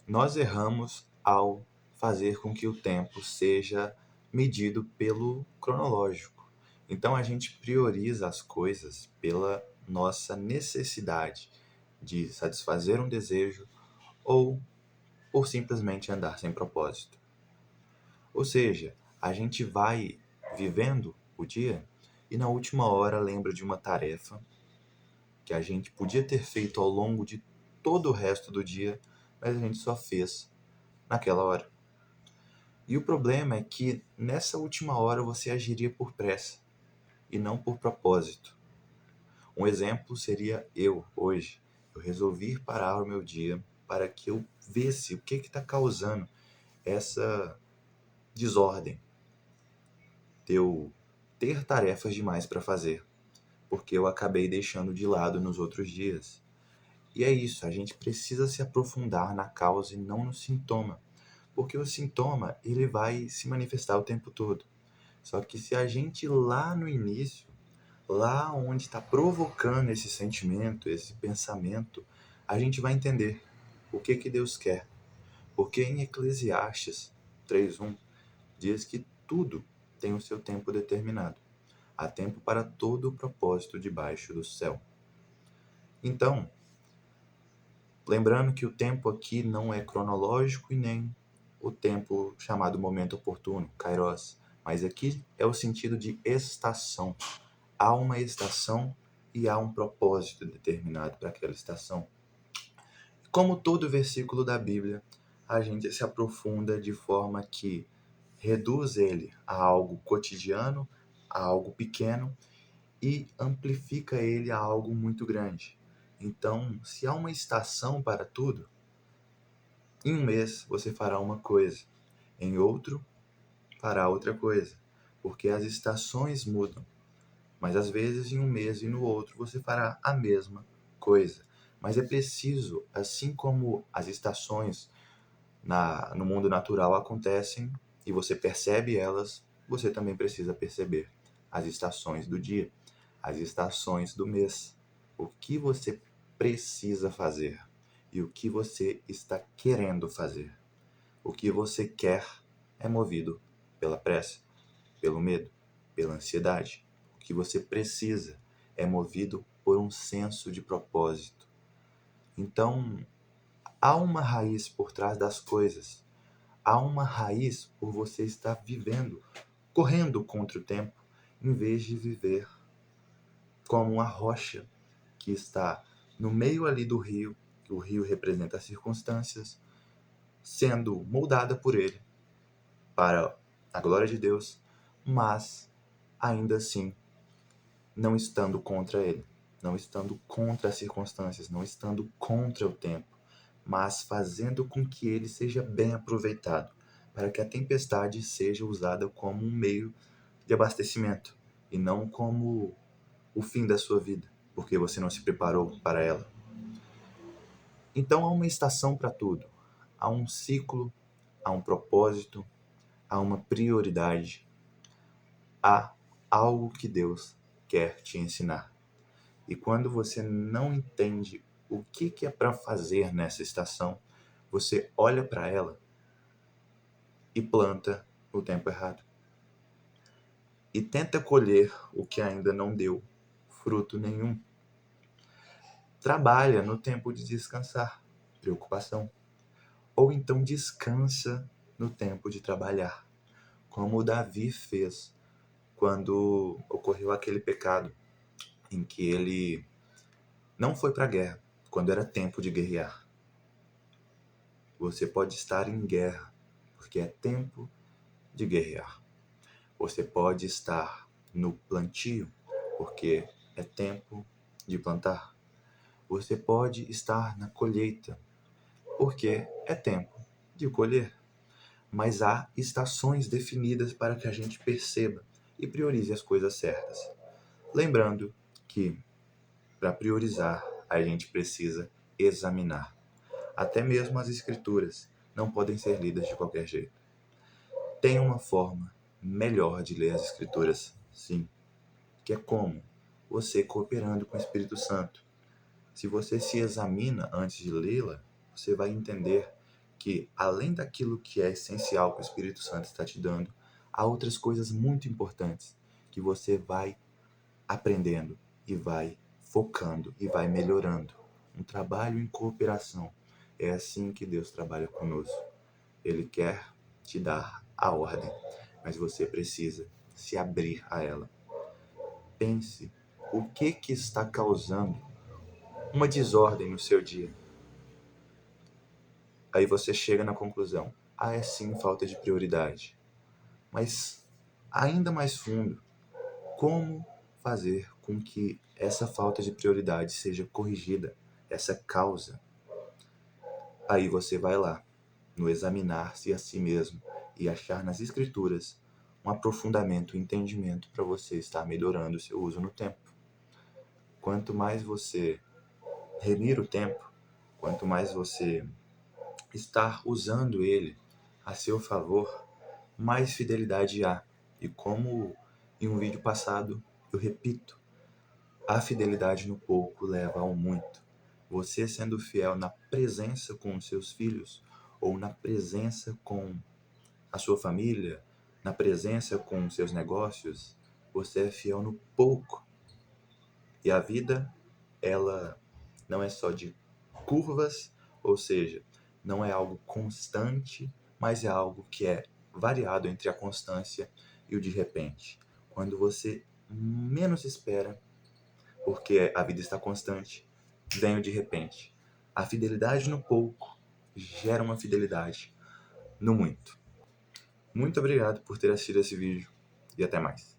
Nós erramos ao fazer com que o tempo seja medido pelo cronológico. Então a gente prioriza as coisas pela nossa necessidade de satisfazer um desejo ou por simplesmente andar sem propósito. Ou seja, a gente vai vivendo o dia e na última hora lembra de uma tarefa que a gente podia ter feito ao longo de todo o resto do dia, mas a gente só fez naquela hora. E o problema é que nessa última hora você agiria por pressa e não por propósito. Um exemplo seria eu, hoje. Eu resolvi parar o meu dia para que eu visse o que está causando essa desordem de eu ter tarefas demais para fazer, porque eu acabei deixando de lado nos outros dias. E é isso, a gente precisa se aprofundar na causa e não no sintoma, porque o sintoma ele vai se manifestar o tempo todo. Só que se a gente lá no início, lá onde está provocando esse sentimento, esse pensamento, a gente vai entender o que que Deus quer. Porque em Eclesiastes 3:1 diz que tudo tem o seu tempo determinado. Há tempo para todo o propósito debaixo do céu. Então, lembrando que o tempo aqui não é cronológico e nem o tempo chamado momento oportuno, kairos, mas aqui é o sentido de estação. Há uma estação e há um propósito determinado para aquela estação. Como todo versículo da Bíblia, a gente se aprofunda de forma que reduz ele a algo cotidiano, a algo pequeno e amplifica ele a algo muito grande. Então, se há uma estação para tudo, em um mês você fará uma coisa, em outro fará outra coisa, porque as estações mudam. Mas às vezes em um mês e no outro você fará a mesma coisa. Mas é preciso, assim como as estações no mundo natural acontecem e você percebe elas, você também precisa perceber as estações do dia, as estações do mês. O que você precisa fazer e o que você está querendo fazer. O que você quer é movido pela pressa, pelo medo, pela ansiedade. O que você precisa é movido por um senso de propósito. Então, há uma raiz por trás das coisas. Há uma raiz por você estar vivendo, correndo contra o tempo, em vez de viver como uma rocha que está no meio ali do rio, que o rio representa as circunstâncias, sendo moldada por ele para a glória de Deus, mas ainda assim não estando contra ele, não estando contra as circunstâncias, não estando contra o tempo, mas fazendo com que ele seja bem aproveitado, para que a tempestade seja usada como um meio de abastecimento e não como o fim da sua vida, porque você não se preparou para ela. Então há uma estação para tudo, há um ciclo, há um propósito, há uma prioridade, há algo que Deus quer te ensinar. E quando você não entende o que é para fazer nessa estação, você olha para ela e planta no tempo errado. E tenta colher o que ainda não deu fruto nenhum. Trabalha no tempo de descansar, preocupação. Ou então descansa no tempo de trabalhar, como o Davi fez quando ocorreu aquele pecado em que ele não foi para a guerra, quando era tempo de guerrear. Você pode estar em guerra, porque é tempo de guerrear. Você pode estar no plantio, porque é tempo de plantar. Você pode estar na colheita, porque é tempo de colher. Mas há estações definidas para que a gente perceba e priorize as coisas certas. Lembrando que, para priorizar, a gente precisa examinar. Até mesmo as escrituras não podem ser lidas de qualquer jeito. Tem uma forma melhor de ler as escrituras, sim, que é como você cooperando com o Espírito Santo. Se você se examina antes de lê-la, você vai entender que, além daquilo que é essencial que o Espírito Santo está te dando, há outras coisas muito importantes que você vai aprendendo e vai focando e vai melhorando. Um trabalho em cooperação. É assim que Deus trabalha conosco. Ele quer te dar a ordem, mas você precisa se abrir a ela. Pense o que está causando uma desordem no seu dia. Aí você chega na conclusão: é sim falta de prioridade. Mas, ainda mais fundo, como fazer com que essa falta de prioridade seja corrigida, essa causa? Aí você vai lá, no examinar-se a si mesmo e achar nas escrituras um aprofundamento, um entendimento para você estar melhorando o seu uso no tempo. Quanto mais você remir o tempo, quanto mais você estar usando ele a seu favor, mais fidelidade há. E como em um vídeo passado eu repito, a fidelidade no pouco leva ao muito. Você sendo fiel na presença com os seus filhos, ou na presença com a sua família, na presença com os seus negócios, você é fiel no pouco. E a vida, ela não é só de curvas, ou seja, não é algo constante, mas é algo que é variado entre a constância e o de repente. Quando você menos espera, porque a vida está constante, vem o de repente. A fidelidade no pouco gera uma fidelidade no muito. Muito obrigado por ter assistido esse vídeo e até mais.